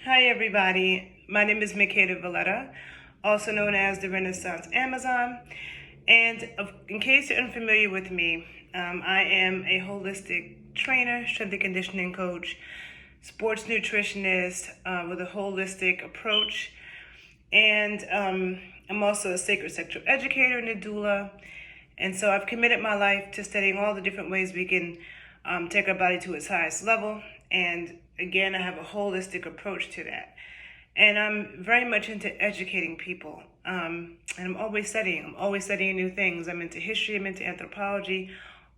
Hi everybody, my name is Makeda Voletta, also known as the Renaissance Amazon. And in case you're unfamiliar with me, I am a holistic trainer, strength and conditioning coach, sports nutritionist with a holistic approach. And I'm also a sacred sexual educator and a doula. And so I've committed my life to studying all the different ways we can take our body to its highest level. And again, I have a holistic approach to that. And I'm very much into educating people. And I'm always studying. I'm always studying new things. I'm into history. I'm into anthropology.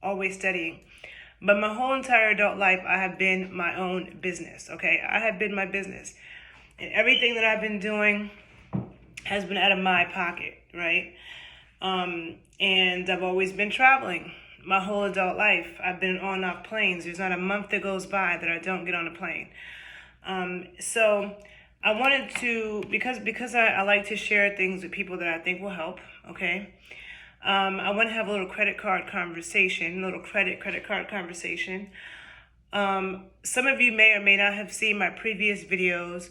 Always studying. But my whole entire adult life, I have been my own business, okay? I have been my business. And everything that I've been doing has been out of my pocket, right? And I've always been traveling my whole adult life. I've been on and off planes. There's not a month that goes by that I don't get on a plane. So I wanted to, because I like to share things with people that I think will help, okay? I want to have a little credit card conversation, a little credit card conversation. Some of you may or may not have seen my previous videos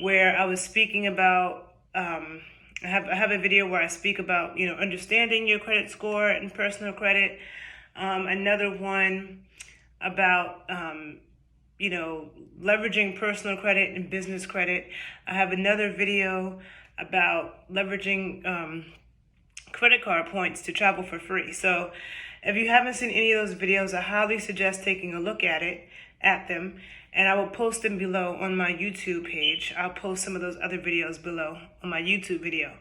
where I was speaking about, I have a video where I speak about, understanding your credit score and personal credit. Another one about, leveraging personal credit and business credit. I have another video about leveraging credit card points to travel for free. So if you haven't seen any of those videos, I highly suggest taking a look at them. And I will post them below on my YouTube page. I'll post some of those other videos below on my YouTube video.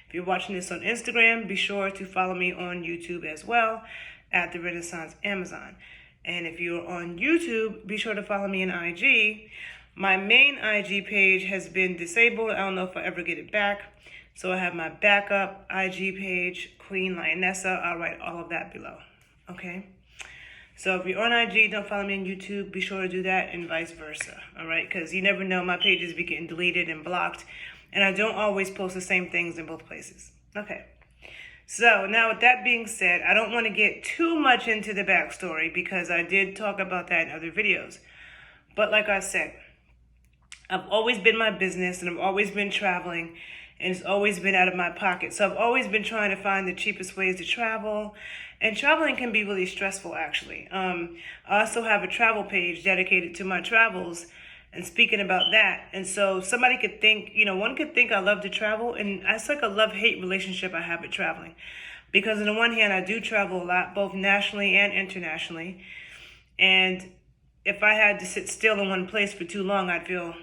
If you're watching this on Instagram, be sure to follow me on YouTube as well at the Renaissance Amazon. And if you're on YouTube, be sure to follow me on IG. My main IG page has been disabled. I don't know if I'll ever get it back. So I have my backup IG page, Queen Lionessa. I'll write all of that below, okay? So if you're on IG, don't follow me on YouTube, be sure to do that, and vice versa, all right? Because you never know, my pages be getting deleted and blocked, and I don't always post the same things in both places. Okay, so now with that being said, I don't want to get too much into the backstory because I did talk about that in other videos. But like I said, I've always been my business, and I've always been traveling, and it's always been out of my pocket. So I've always been trying to find the cheapest ways to travel. And traveling can be really stressful, actually. I also have a travel page dedicated to my travels and speaking about that. And so somebody could think, one could think I love to travel. And it's like a love-hate relationship I have with traveling. Because on the one hand, I do travel a lot, both nationally and internationally. And if I had to sit still in one place for too long, I'd feel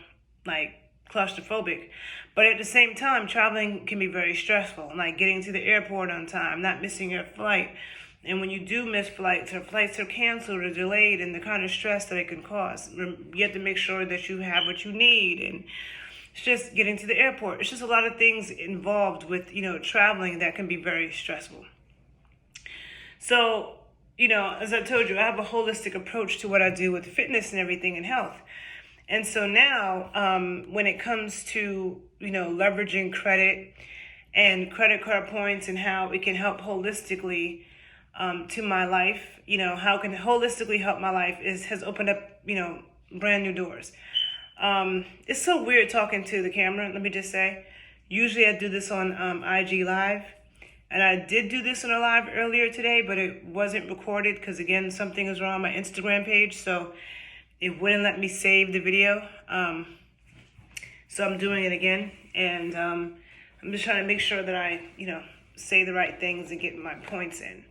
like claustrophobic. But at the same time, traveling can be very stressful, like getting to the airport on time, not missing your flight. And when you do miss flights, or flights are canceled or delayed, and the kind of stress that it can cause, you have to make sure that you have what you need. And it's just getting to the airport. It's just a lot of things involved with, traveling that can be very stressful. So, as I told you, I have a holistic approach to what I do with fitness and everything and health. And so now, when it comes to, leveraging credit and credit card points and how it can help holistically to my life, how it can holistically help my life has opened up, brand new doors. It's so weird talking to the camera, let me just say. Usually I do this on IG Live. And I did do this on a live earlier today, but it wasn't recorded because, again, something is wrong on my Instagram page. So it wouldn't let me save the video. So I'm doing it again. And I'm just trying to make sure that I, say the right things and get my points in.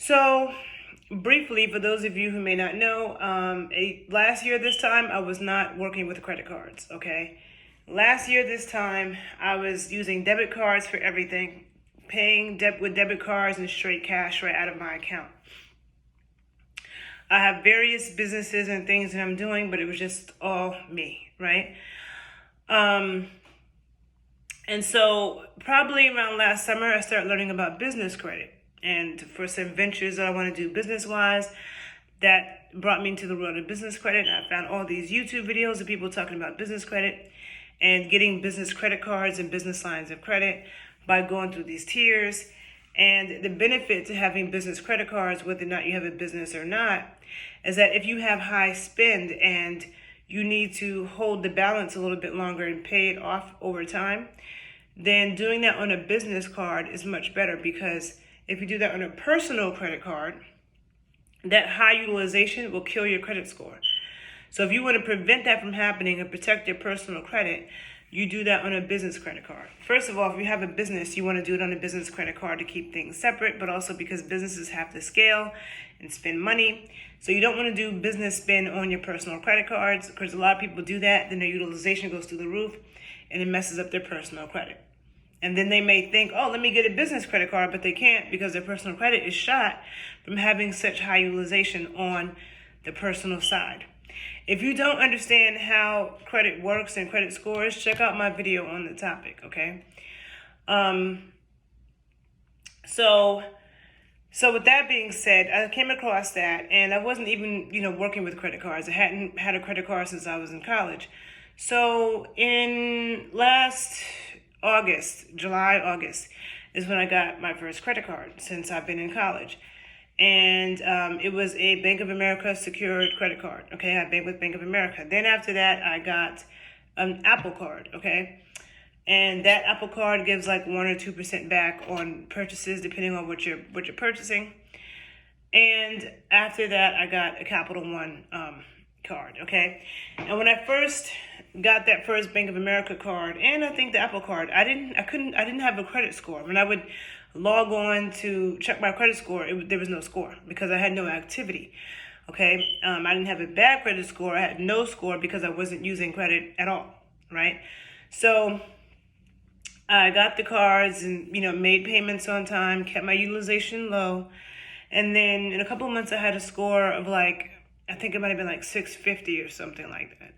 So briefly, for those of you who may not know, last year this time, I was not working with credit cards, okay? Last year this time, I was using debit cards for everything, paying with debit cards and straight cash right out of my account. I have various businesses and things that I'm doing, but it was just all me, right? And so probably around last summer, I started learning about business credit. And for some ventures that I want to do business-wise, that brought me into the world of business credit. And I found all these YouTube videos of people talking about business credit and getting business credit cards and business lines of credit by going through these tiers. And the benefit to having business credit cards, whether or not you have a business or not, is that if you have high spend and you need to hold the balance a little bit longer and pay it off over time, then doing that on a business card is much better, because if you do that on a personal credit card, that high utilization will kill your credit score. So if you want to prevent that from happening and protect your personal credit, you do that on a business credit card. First of all, if you have a business, you want to do it on a business credit card to keep things separate, but also because businesses have to scale and spend money. So you don't want to do business spend on your personal credit cards, because a lot of people do that, then their utilization goes through the roof and it messes up their personal credit. And then they may think, oh, let me get a business credit card, but they can't, because their personal credit is shot from having such high utilization on the personal side. If you don't understand how credit works and credit scores, check out my video on the topic, okay? So with that being said, I came across that, and I wasn't even, working with credit cards. I hadn't had a credit card since I was in college. So in last July, August, is when I got my first credit card since I've been in college. And it was a Bank of America secured credit card, okay? I banked with Bank of America. Then after that, I got an Apple card, okay? And that Apple card gives like 1 or 2% back on purchases, depending on what you're purchasing. And after that, I got a Capital One card, okay? And when I first got that first Bank of America card, and I think the Apple card, I didn't have a credit score. When I would log on to check my credit score, there was no score, because I had no activity, okay? I didn't have a bad credit score. I had no score because I wasn't using credit at all, right? So I got the cards and, made payments on time, kept my utilization low. And then in a couple of months, I had a score of I think it might have been 650 or something like that.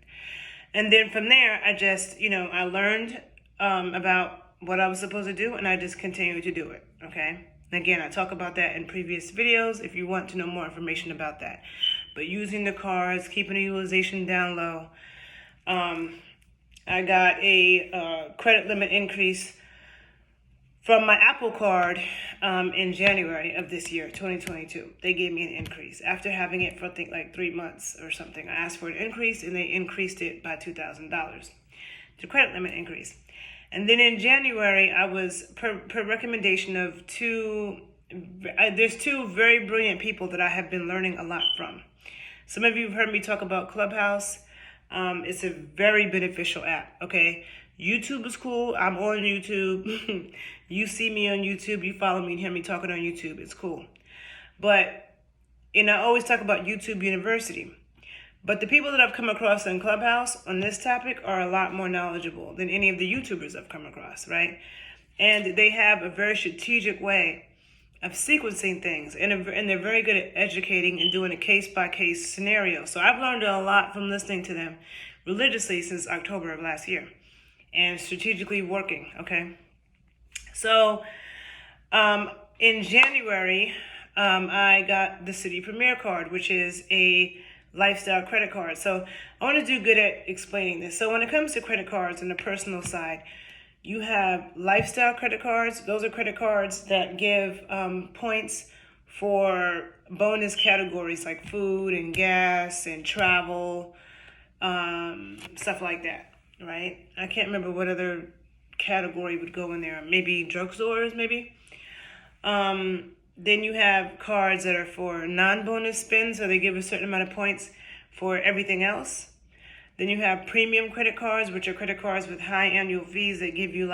And then from there, I just, I learned about what I was supposed to do, and I just continued to do it, okay? And again, I talk about that in previous videos if you want to know more information about that. But using the cards, keeping the utilization down low. I got a credit limit increase from my Apple card in January of this year, 2022. They gave me an increase. After having it for, I think, 3 months or something, I asked for an increase, and they increased it by $2,000. The credit limit increase. And then in January, I was, per recommendation of there's two very brilliant people that I have been learning a lot from. Some of you have heard me talk about Clubhouse. It's a very beneficial app, okay? YouTube is cool. I'm on YouTube. You see me on YouTube. You follow me and hear me talking on YouTube. It's cool. But, I always talk about YouTube University. But the people that I've come across in Clubhouse on this topic are a lot more knowledgeable than any of the YouTubers I've come across, right? And they have a very strategic way of sequencing things, and they're very good at educating and doing a case-by-case scenario. So I've learned a lot from listening to them religiously since October of last year, and strategically working, okay? So in January, I got the Citi Premier card, which is a lifestyle credit card. So I want to do good at explaining this. So when it comes to credit cards on the personal side, you have lifestyle credit cards. Those are credit cards that give points for bonus categories like food and gas and travel, stuff like that, right? I can't remember what other category would go in there. Maybe drugstores, maybe. Then you have cards that are for non-bonus spends, so they give a certain amount of points for everything else. Then you have premium credit cards, which are credit cards with high annual fees that give you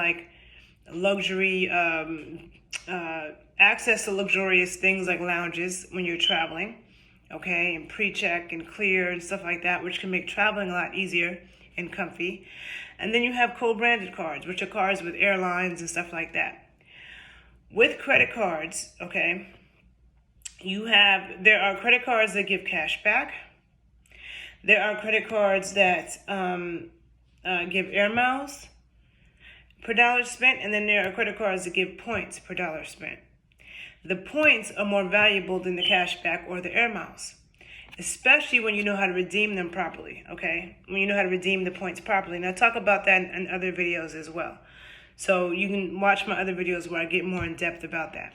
luxury, access to luxurious things like lounges when you're traveling, okay, and pre-check and clear and stuff like that, which can make traveling a lot easier and comfy. And then you have co-branded cards, which are cards with airlines and stuff like that. With credit cards, okay, there are credit cards that give cash back. There are credit cards that give air miles per dollar spent, and then there are credit cards that give points per dollar spent. The points are more valuable than the cash back or the air miles, especially when you know how to redeem them properly, okay? When you know how to redeem the points properly. And I talk about that in other videos as well. So you can watch my other videos where I get more in depth about that.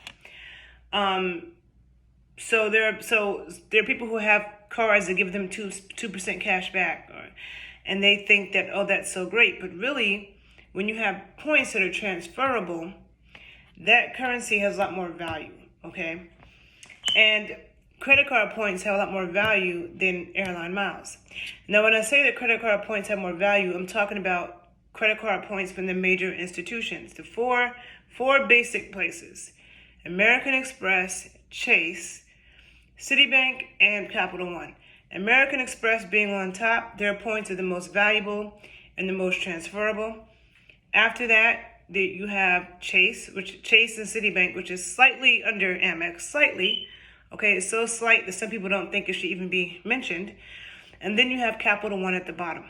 So there are people who have cards that give them 2% cash back, and they think that, oh, that's so great. But really, when you have points that are transferable, that currency has a lot more value, okay? And credit card points have a lot more value than airline miles. Now, when I say that credit card points have more value, I'm talking about credit card points from the major institutions. The four basic places: American Express, Chase, Citibank, and Capital One. American Express being on top, their points are the most valuable and the most transferable. After that, you have Chase and Citibank, which is slightly under Amex, slightly. Okay, it's so slight that some people don't think it should even be mentioned. And then you have Capital One at the bottom.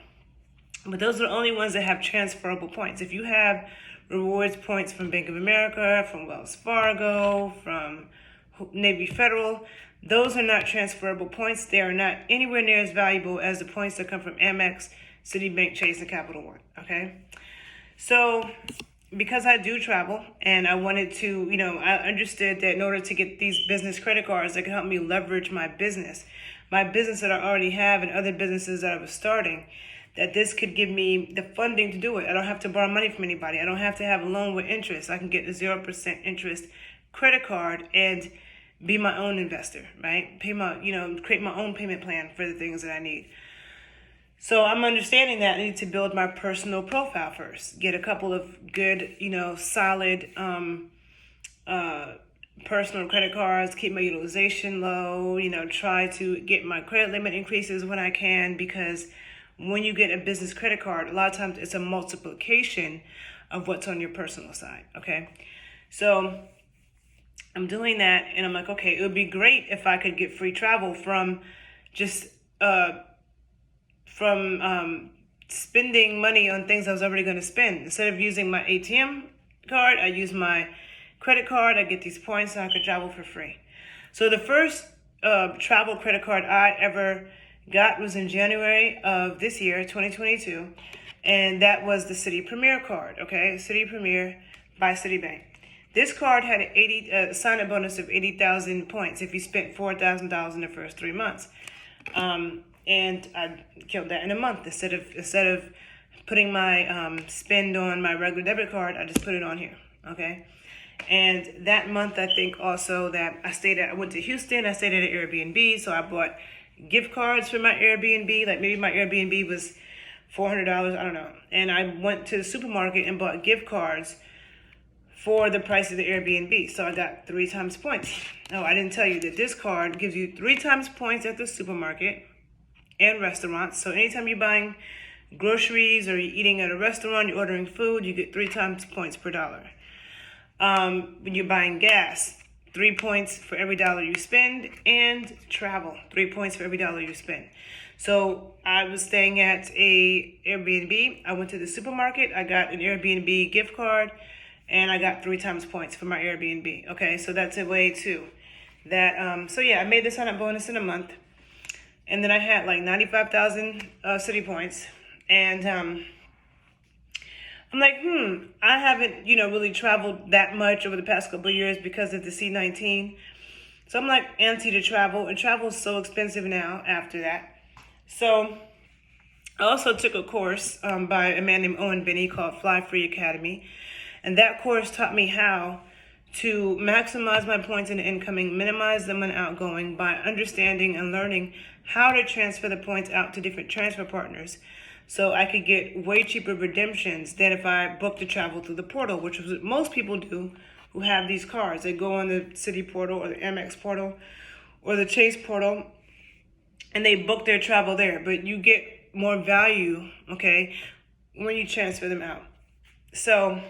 But those are the only ones that have transferable points. If you have rewards points from Bank of America, from Wells Fargo, from Navy Federal, those are not transferable points. They are not anywhere near as valuable as the points that come from Amex, Citibank, Chase, and Capital One, okay? So because I do travel and I wanted to, I understood that in order to get these business credit cards that can help me leverage my business that I already have and other businesses that I was starting, that this could give me the funding to do it. I don't have to borrow money from anybody. I don't have to have a loan with interest. I can get a 0% interest credit card and be my own investor, right? Create my own payment plan for the things that I need. So I'm understanding that I need to build my personal profile first. Get a couple of good, solid personal credit cards, keep my utilization low, try to get my credit limit increases when I can, because when you get a business credit card, a lot of times it's a multiplication of what's on your personal side, okay? So I'm doing that, and I'm like, okay, it would be great if I could get free travel from just spending money on things I was already going to spend. Instead of using my ATM card, I use my credit card. I get these points, and I could travel for free. So the first travel credit card I ever got was in January of this year, 2022, and that was the Citi Premier card, okay? Citi Premier by Citibank. This card had a sign-up bonus of 80,000 points if you spent $4,000 in the first 3 months. And I killed that in a month. Instead of putting my spend on my regular debit card, I just put it on here, okay? And that month, I think also that I went to Houston, I stayed at an Airbnb, so I bought gift cards for my Airbnb. Like maybe my Airbnb was $400, I don't know. And I went to the supermarket and bought gift cards for the price of the Airbnb. So I got 3 times points. Oh, I didn't tell you that this card gives you 3 times points at the supermarket and restaurants. So anytime you're buying groceries or you're eating at a restaurant, you're ordering food, you get 3 times points per dollar. When you're buying gas, 3 points for every dollar you spend, and travel, 3 points for every dollar you spend. So I was staying at a Airbnb. I went to the supermarket. I got an Airbnb gift card, and I got 3 times points for my Airbnb. Okay, so that's a way too. That so yeah, I made the sign-up bonus in a month, and then I had like 95,000 Citi points, and I'm like, I haven't, really traveled that much over the past couple of years because of the C-19. So I'm like antsy to travel, and travel is so expensive now after that. So I also took a course by a man named Owen Benny called Fly Free Academy. And that course taught me how to maximize my points in incoming, minimize them in outgoing by understanding and learning how to transfer the points out to different transfer partners. So I could get way cheaper redemptions than if I booked the travel through the portal, which is what most people do who have these cards. They go on the Citi portal or the Amex portal or the Chase portal, and they book their travel there. But you get more value, okay, when you transfer them out. So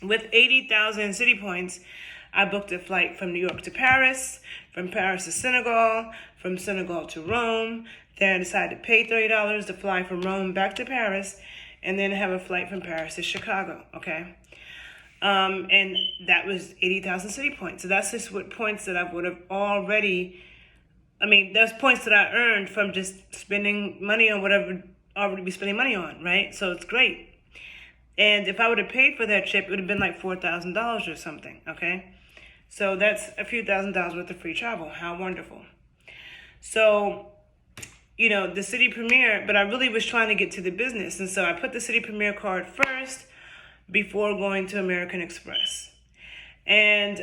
with 80,000 Citi points, I booked a flight from New York to Paris, from Paris to Senegal, from Senegal to Rome. Then I decided to pay $30 to fly from Rome back to Paris, and then have a flight from Paris to Chicago, okay? And that was 80,000 Citi points. So that's just what points that I would have already, that's points that I earned from just spending money on whatever I would be spending money on, right? So it's great. And if I would have paid for that trip, it would have been like $4,000 or something, okay? So that's a few $1,000s worth of free travel. How wonderful. So, the Citi Premier, but I really was trying to get to the business. And so I put the Citi Premier card first before going to American Express. And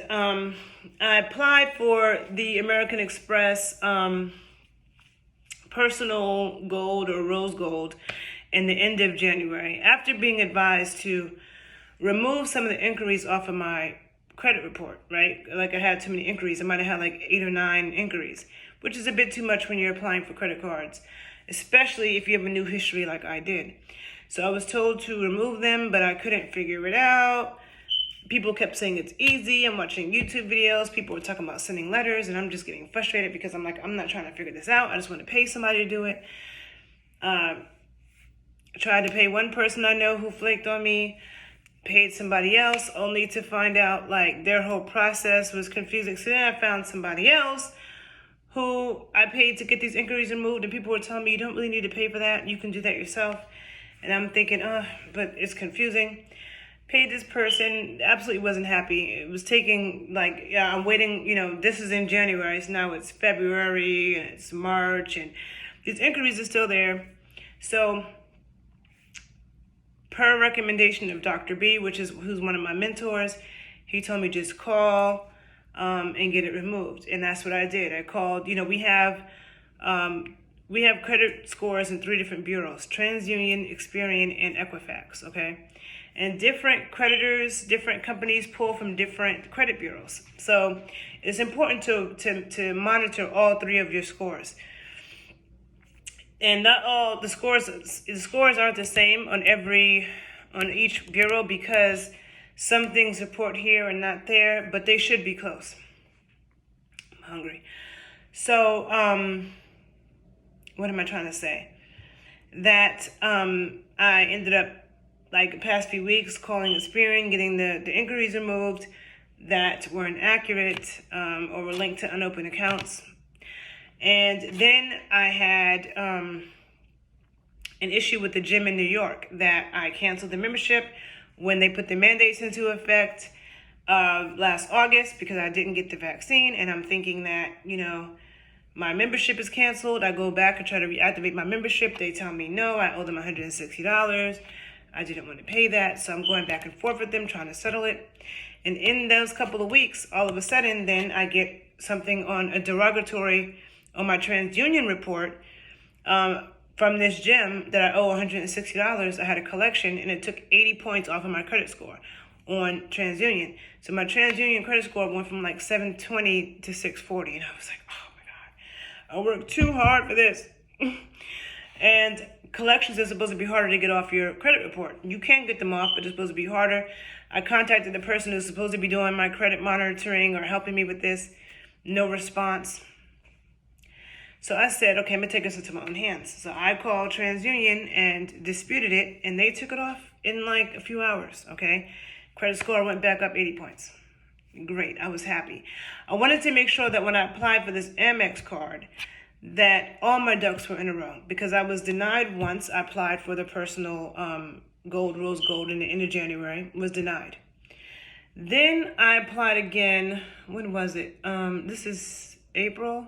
I applied for the American Express personal gold or rose gold in the end of January, after being advised to remove some of the inquiries off of my credit report, right? Like I had too many inquiries. I might have had like 8 or 9 inquiries, which is a bit too much when you're applying for credit cards, especially if you have a new history like I did. So I was told to remove them, but I couldn't figure it out. People kept saying it's easy. I'm watching YouTube videos. People were talking about sending letters, and I'm just getting frustrated because I'm like, I'm not trying to figure this out. I just want to pay somebody to do it. Tried to pay one person I know who flaked on me, paid somebody else, only to find out like their whole process was confusing. So then I found somebody else who I paid to get these inquiries removed, and people were telling me you don't really need to pay for that. You can do that yourself. And I'm thinking, but it's confusing. Paid this person, absolutely wasn't happy. It was taking I'm waiting, this is in January, so now it's February and it's March, and these inquiries are still there. So per recommendation of Dr. B, who's one of my mentors, he told me just call and get it removed. And that's what I did. I called. We have credit scores in 3 different bureaus: TransUnion, Experian, and Equifax, okay? And different creditors, different companies pull from different credit bureaus. So it's important to monitor all 3 of your scores. And not all the scores aren't the same on each bureau, because some things report here and not there, but they should be close. I'm hungry. So, what am I trying to say? That I ended up, the past few weeks, calling Experian, getting the inquiries removed that were inaccurate or were linked to unopened accounts. And then I had an issue with the gym in New York that I canceled the membership when they put the mandates into effect last August because I didn't get the vaccine. And I'm thinking that, my membership is canceled. I go back and try to reactivate my membership. They tell me no, I owe them $160. I didn't want to pay that. So I'm going back and forth with them, trying to settle it. And in those couple of weeks, all of a sudden, then I get something on a derogatory on my TransUnion report from this gym that I owe $160. I had a collection, and it took 80 points off of my credit score on TransUnion. So my TransUnion credit score went from 720 to 640. And I was like, oh my God, I worked too hard for this. And collections are supposed to be harder to get off your credit report. You can get them off, but it's supposed to be harder. I contacted the person who's supposed to be doing my credit monitoring or helping me with this. No response. So I said, okay, I'm going to take this into my own hands. So I called TransUnion and disputed it, and they took it off in a few hours, okay? Credit score went back up 80 points. Great, I was happy. I wanted to make sure that when I applied for this Amex card, that all my ducks were in a row, because I was denied once. I applied for the personal rose gold in the end of January, was denied. Then I applied again, when was it? This is April.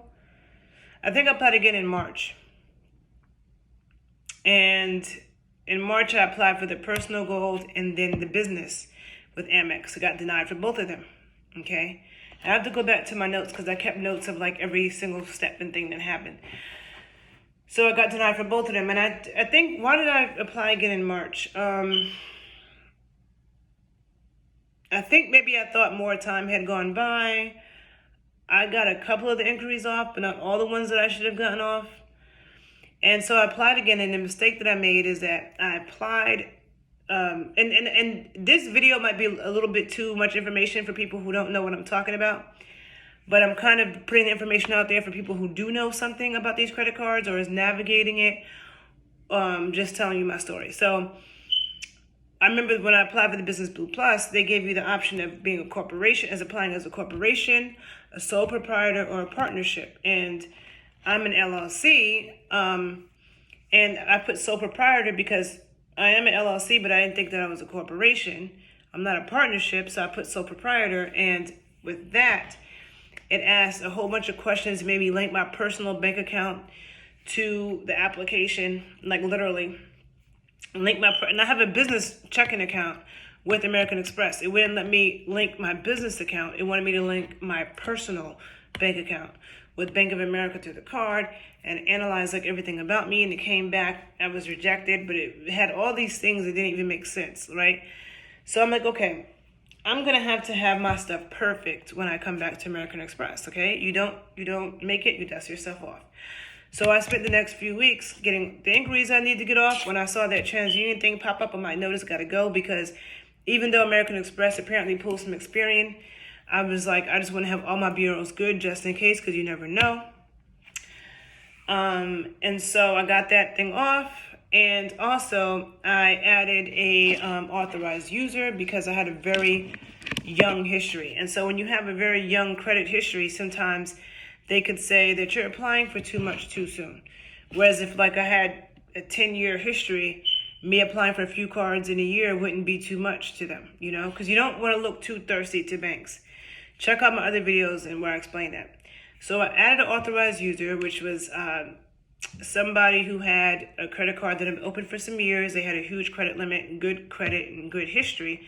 I think I applied again in March. And in March, I applied for the personal gold and then the business with Amex. I got denied for both of them, okay? I have to go back to my notes because I kept notes of every single step and thing that happened. So I got denied for both of them. And I think, why did I apply again in March? I think maybe I thought more time had gone by. I got a couple of the inquiries off, but not all the ones that I should have gotten off. And so I applied again, and the mistake that I made is that I applied, and this video might be a little bit too much information for people who don't know what I'm talking about, but I'm kind of putting the information out there for people who do know something about these credit cards or is navigating it, just telling you my story. So I remember when I applied for the Business Blue Plus, they gave you the option of being a corporation, as applying as a corporation, a sole proprietor, or a partnership. And I'm an LLC, and I put sole proprietor because I am an LLC, but I didn't think that I was a corporation. I'm not a partnership, so I put sole proprietor. And with that, It asked a whole bunch of questions, made me link my personal bank account to the application, like literally. And I have a business checking account with American Express. It wouldn't let me link my business account. It wanted me to link my personal bank account with Bank of America to the card and analyze like everything about me. And it came back, I was rejected, but it had all these things that didn't even make sense, right? So I'm like, okay, I'm gonna have to have my stuff perfect when I come back to American Express, okay? You don't make it, you dust yourself off. So I spent the next few weeks getting the inquiries I need to get off. When I saw that TransUnion thing pop up, I'm like, no, this gotta go, because even though American Express apparently pulls from Experian, I was like, I just want to have all my bureaus good just in case, because you never know. And so I got that thing off. And also I added a authorized user because I had a very young history. And so when you have a very young credit history, sometimes they could say that you're applying for too much too soon. Whereas if like I had a 10-year history, me applying for a few cards in a year wouldn't be too much to them, you know, because you don't want to look too thirsty to banks. Check out my other videos and where I explain that. So I added an authorized user, which was somebody who had a credit card that had been open for some years. They had a huge credit limit, good credit, and good history.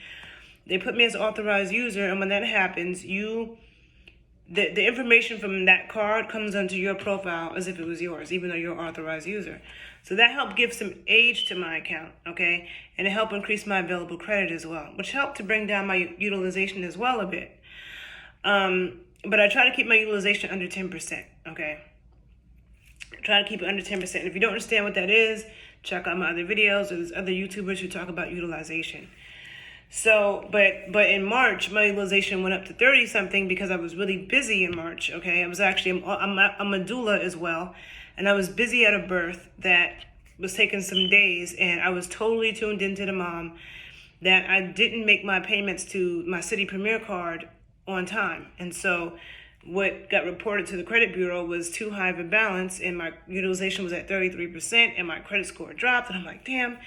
They put me as authorized user, and when that happens, the information from that card comes onto your profile as if it was yours, even though you're an authorized user. So that helped give some age to my account, okay? And it helped increase my available credit as well, which helped to bring down my utilization as well a bit. But I try to keep my utilization under 10%, okay? Try to keep it under 10%. If you don't understand what that is, check out my other videos, or there's other YouTubers who talk about utilization. So, but in March, my utilization went up to 30 something because I was really busy in March, okay? I was actually, I'm a doula as well, and I was busy at a birth that was taking some days, and I was totally tuned into the mom that I didn't make my payments to my Citi Premier card on time. And so what got reported to the credit bureau was too high of a balance, and my utilization was at 33%, and my credit score dropped, and I'm like, damn,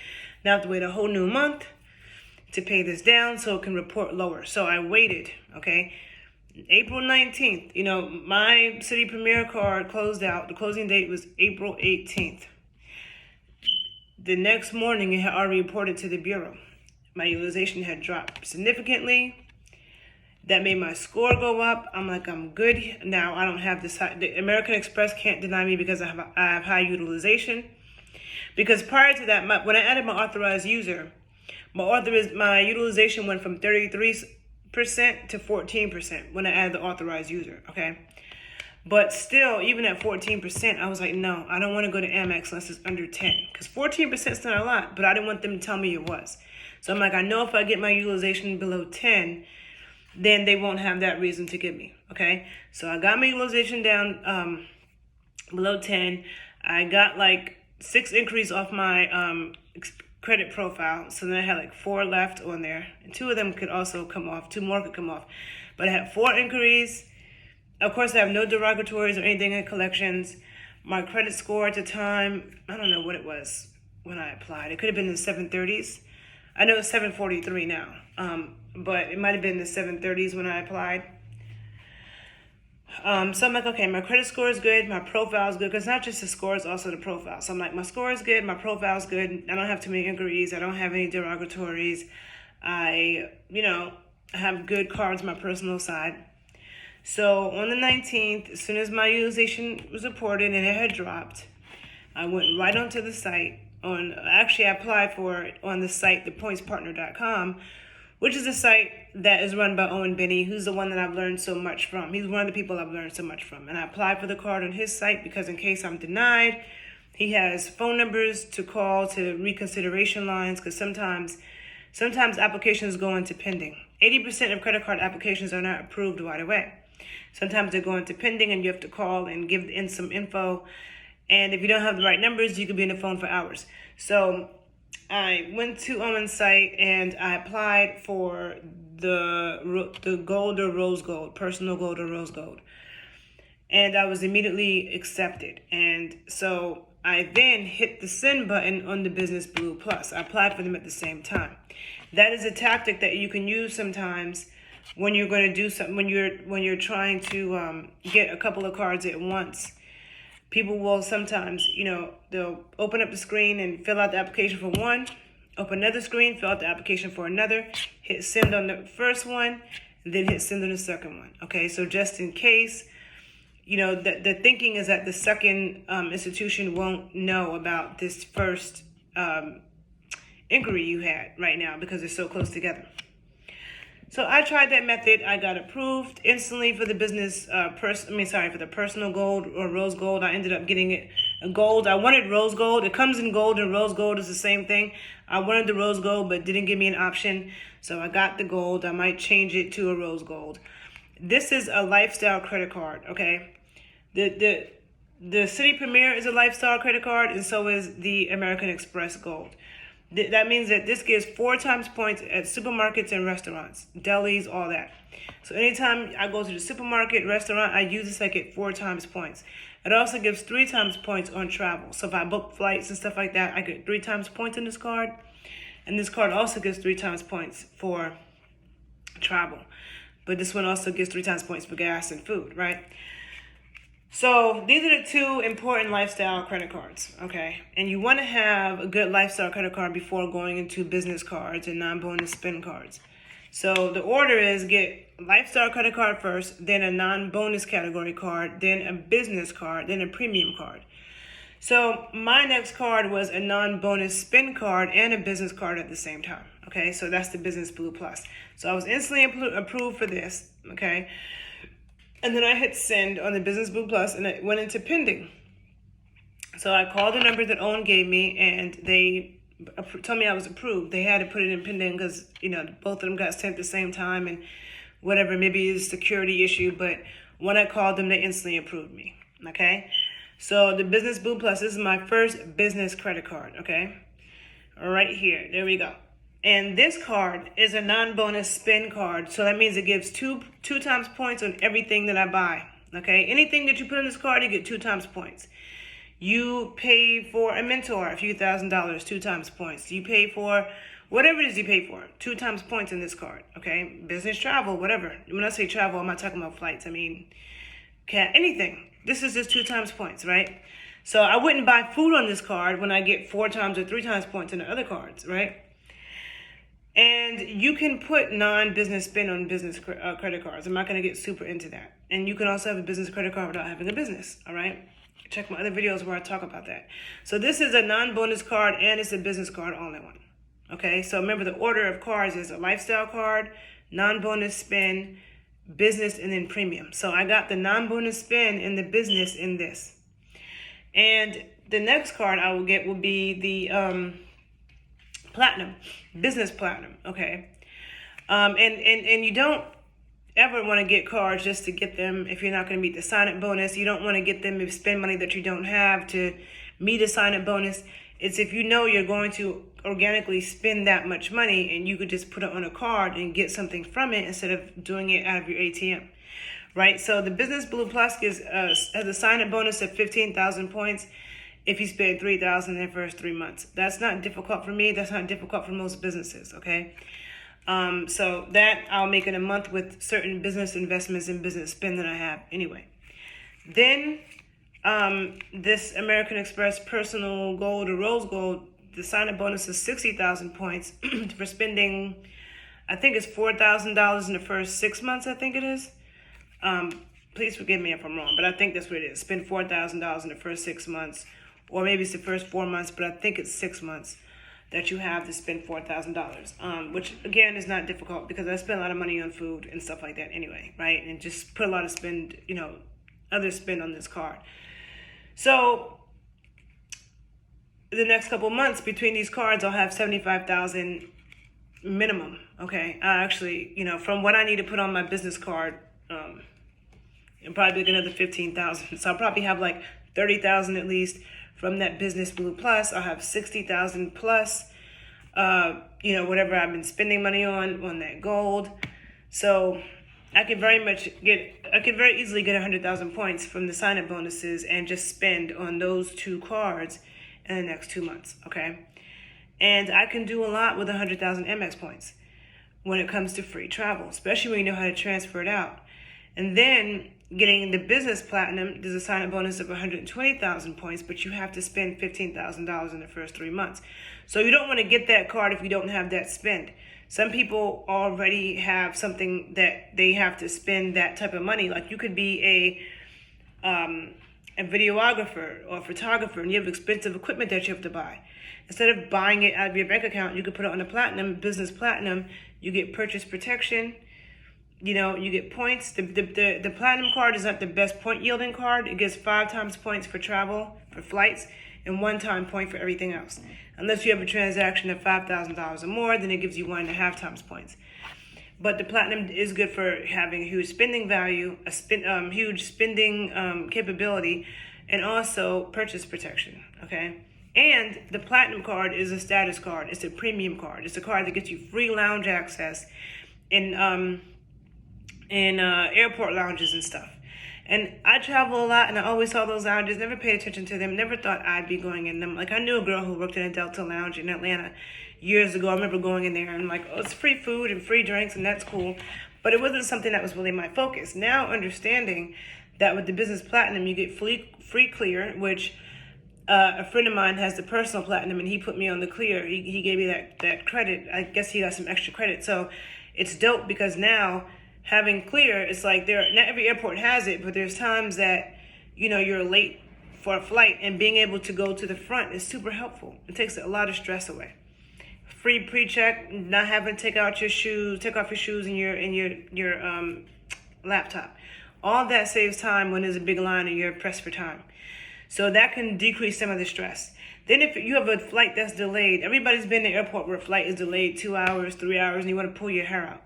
now I have to wait a whole new month to pay this down so it can report lower. So I waited, okay? April 19th, you know, my Citi Premier card closed out. The closing date was April 18th. The next morning, it had already reported to the bureau. My utilization had dropped significantly. That made my score go up. I'm like, I'm good. Now I don't have this high. The American Express can't deny me because I have high utilization. Because prior to that, when I added my authorized user, my utilization went from 33% to 14% when I added the authorized user, okay? But still, even at 14%, I was like, no, I don't want to go to Amex unless it's under 10. Because 14% is not a lot, but I didn't want them to tell me it was. So I'm like, I know if I get my utilization below 10, then they won't have that reason to give me, okay? So I got my utilization down below 10. I got like 6 inquiries off my credit profile. So then I had like 4 left on there. And 2 of them could also come off. 2 more could come off. But I had 4 inquiries. Of course, I have no derogatories or anything in collections. My credit score at the time, I don't know what it was when I applied. It could have been in the 730s. I know it's 743 now. But it might have been in the 730s when I applied. So I'm like, okay, my credit score is good, my profile is good, because not just the score, it's also the profile. So I'm like, my score is good, my profile is good, I don't have too many inquiries, I don't have any derogatories, I have good cards on my personal side. So on the 19th, as soon as my utilization was reported and it had dropped, I went right onto the site. I applied for it on the site, thepointspartner.com, which is a site that is run by Owen Benny, who's the one that I've learned so much from. He's one of the people I've learned so much from. And I applied for the card on his site because in case I'm denied, he has phone numbers to call, to reconsideration lines, because sometimes applications go into pending. 80% of credit card applications are not approved right away. Sometimes they go into pending and you have to call and give in some info. And if you don't have the right numbers, you could be on the phone for hours. So I went to Owen's site and I applied for the gold or rose gold, personal gold or rose gold. And I was immediately accepted. And so I then hit the send button on the Business Blue Plus. I applied for them at the same time. That is a tactic that you can use sometimes when you're going to do something, when you're trying to get a couple of cards at once. People will sometimes, they'll open up the screen and fill out the application for one, open another screen, fill out the application for another, hit send on the first one, and then hit send on the second one. Okay, so just in case, the thinking is that the second institution won't know about this first inquiry you had right now because they're so close together. So I tried that method. I got approved instantly for the business, for the personal gold or rose gold. I ended up getting it a gold. I wanted rose gold. It comes in gold, and rose gold is the same thing. I wanted the rose gold, but didn't give me an option. So I got the gold. I might change it to a rose gold. This is a lifestyle credit card, okay? The Citi Premier is a lifestyle credit card, and so is the American Express Gold. That means that this gives 4 times points at supermarkets and restaurants, delis, all that. So anytime I go to the supermarket, restaurant, I use this, I get 4 times points. It also gives 3 times points on travel. So if I book flights and stuff like that, I get 3 times points in this card. And this card also gives 3 times points for travel. But this one also gives 3 times points for gas and food, right? So these are the 2 important lifestyle credit cards, okay? And you want to have a good lifestyle credit card before going into business cards and non-bonus spend cards. So the order is get a lifestyle credit card first, then a non-bonus category card, then a business card, then a premium card. So my next card was a non-bonus spend card and a business card at the same time, okay? So that's the Business Blue Plus. So I was instantly approved for this, okay? And then I hit send on the Business Blue Plus, and it went into pending. So I called the number that Owen gave me, and they told me I was approved. They had to put it in pending because, both of them got sent at the same time and whatever. Maybe it's a security issue, but when I called them, they instantly approved me, okay? So the Business Blue Plus, this is my first business credit card, okay? Right here, there we go. And this card is a non-bonus spend card. So that means it gives two times points on everything that I buy. Okay. Anything that you put on this card, you get 2 times points. You pay for a mentor, a few $1,000s, 2 times points. You pay for whatever it is you pay for, 2 times points in this card. Okay. Business travel, whatever. When I say travel, I'm not talking about flights. I mean, anything. This is just 2 times points, right? So I wouldn't buy food on this card when I get 4 times or 3 times points in the other cards, right? And you can put non-business spend on business credit cards. I'm not going to get super into that. And you can also have a business credit card without having a business, all right? Check my other videos where I talk about that. So this is a non-bonus card and it's a business card all in one. Okay, so remember the order of cards is a lifestyle card, non-bonus spend, business, and then premium. So I got the non-bonus spend and the business in this. And the next card I will get will be the platinum, business platinum, okay? And you don't ever want to get cards just to get them if you're not going to meet the sign-up bonus. You don't want to get them if you spend money that you don't have to meet a sign-up bonus. It's if you know you're going to organically spend that much money and you could just put it on a card and get something from it instead of doing it out of your ATM, right? So the Business Blue Plus has a sign-up bonus of 15,000 points if you spend 3,000 in the first 3 months. That's not difficult for me. That's not difficult for most businesses, okay? So that I'll make in a month with certain business investments and business spend that I have anyway. Then this American Express Personal Gold or Rose Gold, the sign-up bonus is 60,000 points for spending, I think it's $4,000 in the first 6 months, I think it is. Please forgive me if I'm wrong, but I think that's what it is. Spend $4,000 in the first 6 months, or maybe it's the first 4 months, but I think it's 6 months that you have to spend $4,000, which again is not difficult because I spend a lot of money on food and stuff like that anyway, right? And just put a lot of other spend on this card. So the next couple months between these cards, I'll have 75,000 minimum. Okay, I actually, from what I need to put on my business card, and probably another 15,000. So I'll probably have like 30,000 at least from that Business Blue Plus. I'll have 60,000 plus, whatever I've been spending money on that gold. So I could very easily get 100,000 points from the sign-up bonuses and just spend on those 2 cards in the next 2 months, okay? And I can do a lot with 100,000 Amex points. when it comes to free travel, especially when you know how to transfer it out. And then getting the business platinum, there's a sign-up bonus of 120,000 points, but you have to spend $15,000 in the first 3 months. So you don't want to get that card if you don't have that spend. Some people already have something that they have to spend that type of money. Like you could be a videographer or a photographer, and you have expensive equipment that you have to buy. Instead of buying it out of your bank account, you could put it on a platinum, business platinum. You get purchase protection. You know, you get points. The platinum card is not the best point yielding card. It gives 5 times points for travel, for flights, and 1 time point for everything else. Unless you have a transaction of $5,000 or more, then it gives you 1.5 times points. But the platinum is good for having a huge spending value, huge spending capability, and also purchase protection, okay? And the platinum card is a status card. It's a premium card. It's a card that gets you free lounge access in airport lounges and stuff. And I travel a lot, and I always saw those lounges, never paid attention to them, never thought I'd be going in them. Like, I knew a girl who worked in a Delta lounge in Atlanta years ago. I remember going in there, and I'm like, oh, it's free food and free drinks, and that's cool. But it wasn't something that was really my focus. Now, understanding that with the Business Platinum, you get free clear, which a friend of mine has the personal platinum, and he put me on the clear. He gave me that credit. I guess he got some extra credit. So it's dope because now, having clear, it's like not every airport has it, but there's times that, you know, you're late for a flight, and being able to go to the front is super helpful. It takes a lot of stress away. Free pre-check, not having to take off your shoes and your laptop. All that saves time when there's a big line and you're pressed for time. So that can decrease some of the stress. Then if you have a flight that's delayed, everybody's been in the airport where a flight is delayed 2 hours, 3 hours, and you want to pull your hair out.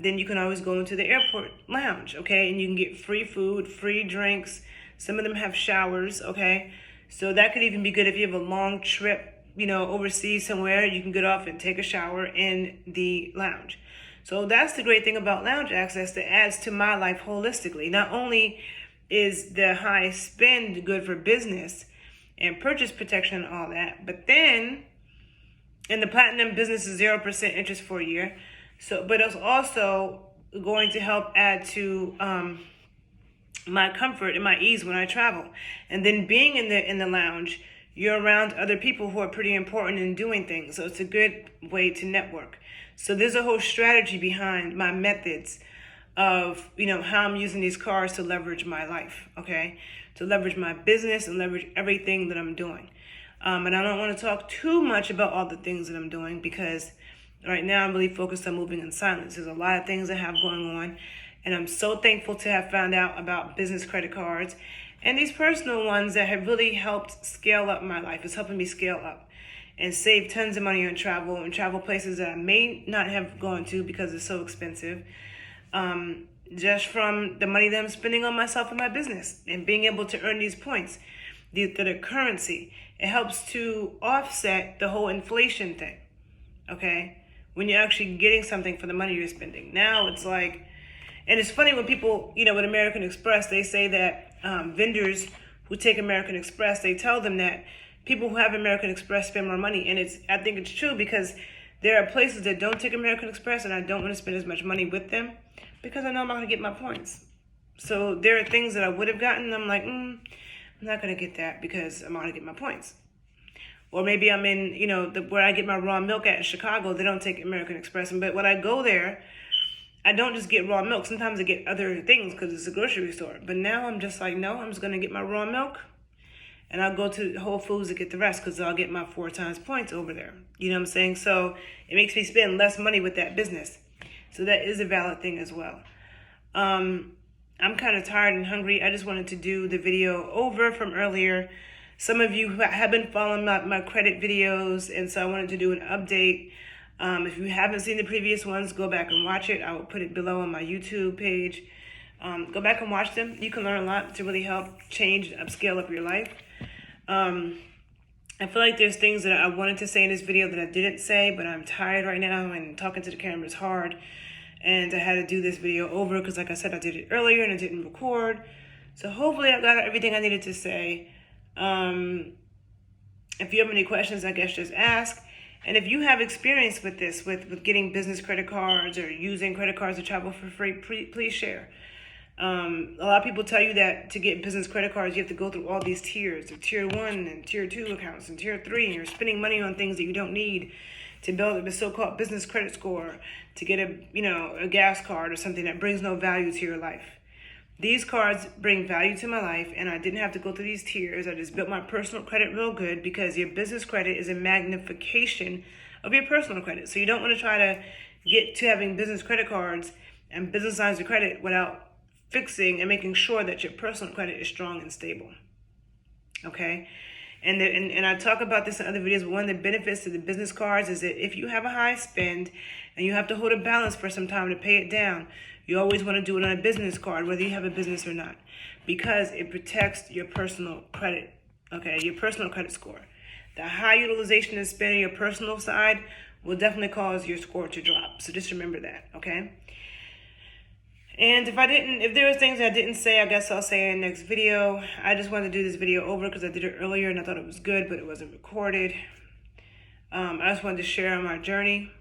Then you can always go into the airport lounge, okay? And you can get free food, free drinks. Some of them have showers, okay? So that could even be good if you have a long trip, you know, overseas somewhere. You can get off and take a shower in the lounge. So that's the great thing about lounge access that adds to my life holistically. Not only is the high spend good for business and purchase protection and all that, but then in the platinum, business is 0% interest for a year. So, but it's also going to help add to my comfort and my ease when I travel. And then being in the lounge, you're around other people who are pretty important in doing things. So it's a good way to network. So there's a whole strategy behind my methods of, you know, how I'm using these cards to leverage my life, okay? To leverage my business and leverage everything that I'm doing. And I don't want to talk too much about all the things that I'm doing because right now, I'm really focused on moving in silence. There's a lot of things I have going on, and I'm so thankful to have found out about business credit cards and these personal ones that have really helped scale up my life. It's helping me scale up and save tons of money on travel and travel places that I may not have gone to because it's so expensive. Just from the money that I'm spending on myself and my business and being able to earn these points, the currency, it helps to offset the whole inflation thing, okay? When you're actually getting something for the money you're spending. Now it's like, and it's funny when people, you know, with American Express, they say that vendors who take American Express, they tell them that people who have American Express spend more money. And I think it's true because there are places that don't take American Express and I don't want to spend as much money with them because I know I'm not going to get my points. So there are things that I would have gotten. I'm like, I'm not going to get that because I'm not going to get my points. Or maybe I'm in, you know, where I get my raw milk at in Chicago, they don't take American Express. But when I go there, I don't just get raw milk. Sometimes I get other things because it's a grocery store. But now I'm just like, no, I'm just going to get my raw milk. And I'll go to Whole Foods to get the rest because I'll get my 4 times points over there. You know what I'm saying? So it makes me spend less money with that business. So that is a valid thing as well. I'm kind of tired and hungry. I just wanted to do the video over from earlier. Some of you have been following my credit videos, and so I wanted to do an update. If you haven't seen the previous ones, go back and watch it. I will put it below on my YouTube page. Go back and watch them. You can learn a lot to really help change, upscale up your life. I feel like there's things that I wanted to say in this video that I didn't say, but I'm tired right now, and talking to the camera is hard. And I had to do this video over because, like I said, I did it earlier and I didn't record. So hopefully I got everything I needed to say. If you have any questions, I guess just ask. And if you have experience with this, with getting business credit cards or using credit cards to travel for free, please share. A lot of people tell you that to get business credit cards, you have to go through all these tiers of tier 1 and tier 2 accounts and tier 3, and you're spending money on things that you don't need to build up a so-called business credit score, to get a gas card or something that brings no value to your life. These cards bring value to my life, and I didn't have to go through these tiers. I just built my personal credit real good, because your business credit is a magnification of your personal credit. So you don't want to try to get to having business credit cards and business lines of credit without fixing and making sure that your personal credit is strong and stable. Okay? And I talk about this in other videos, but one of the benefits to the business cards is that if you have a high spend and you have to hold a balance for some time to pay it down, you always want to do it on a business card, whether you have a business or not, because it protects your personal credit, okay, your personal credit score. The high utilization and spend on your personal side will definitely cause your score to drop. So just remember that, okay? And if there was things I didn't say, I guess I'll say in the next video. I just wanted to do this video over because I did it earlier and I thought it was good, but it wasn't recorded. I just wanted to share my journey.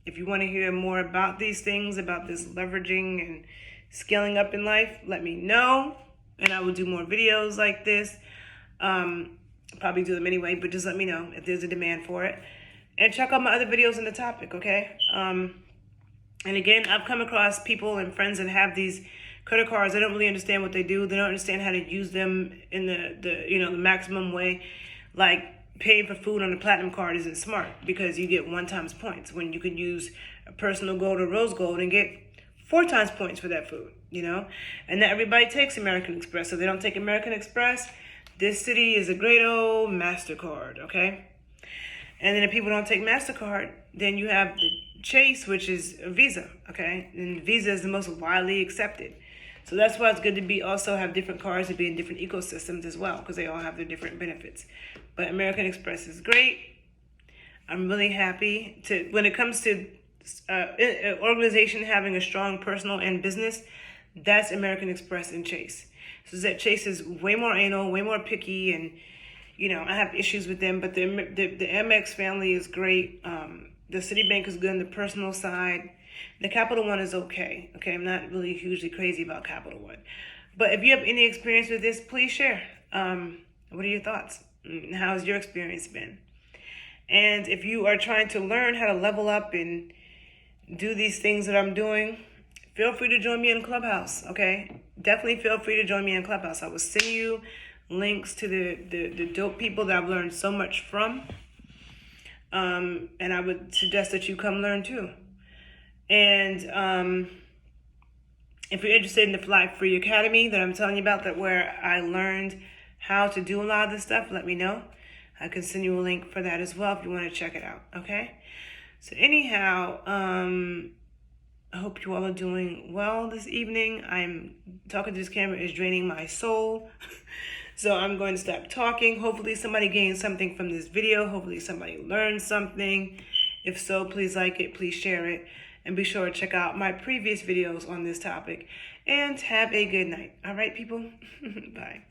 If you want to hear more about these things, about this leveraging and scaling up in life, let me know. And I will do more videos like this. Probably do them anyway, but just let me know if there's a demand for it. And check out my other videos on the topic, okay? And again, I've come across people and friends that have these credit cards. They don't really understand what they do. They don't understand how to use them in the maximum way. Like paying for food on a platinum card isn't smart, because you get 1 times points when you can use a personal gold or rose gold and get 4 times points for that food, And not everybody takes American Express. So they don't take American Express. This Citi is a great old MasterCard, okay? And then if people don't take MasterCard, then you have the Chase, which is a Visa, okay? And Visa is the most widely accepted. So that's why it's good to also have different cards and be in different ecosystems as well, because they all have their different benefits. But American Express is great. I'm really happy when it comes to an organization having a strong personal and business, that's American Express and Chase. So that Chase is way more anal, way more picky, and I have issues with them, but the Amex family is great. The Citibank is good on the personal side. The Capital One is okay. Okay, I'm not really hugely crazy about Capital One. But if you have any experience with this, please share. What are your thoughts? How's your experience been? And if you are trying to learn how to level up and do these things that I'm doing, feel free to join me in Clubhouse, okay? Definitely feel free to join me in Clubhouse. I will send you links to the dope people that I've learned so much from. And I would suggest that you come learn too. And if you're interested in the Fly Free Academy that I'm telling you about, that where I learned how to do a lot of this stuff, let me know. I can send you a link for that as well if you want to check it out, okay? So anyhow, I hope you all are doing well this evening. I'm talking to this camera is draining my soul. So I'm going to stop talking. Hopefully somebody gained something from this video. Hopefully somebody learned something. If so, please like it, please share it, and be sure to check out my previous videos on this topic. And have a good night. All right, people? Bye.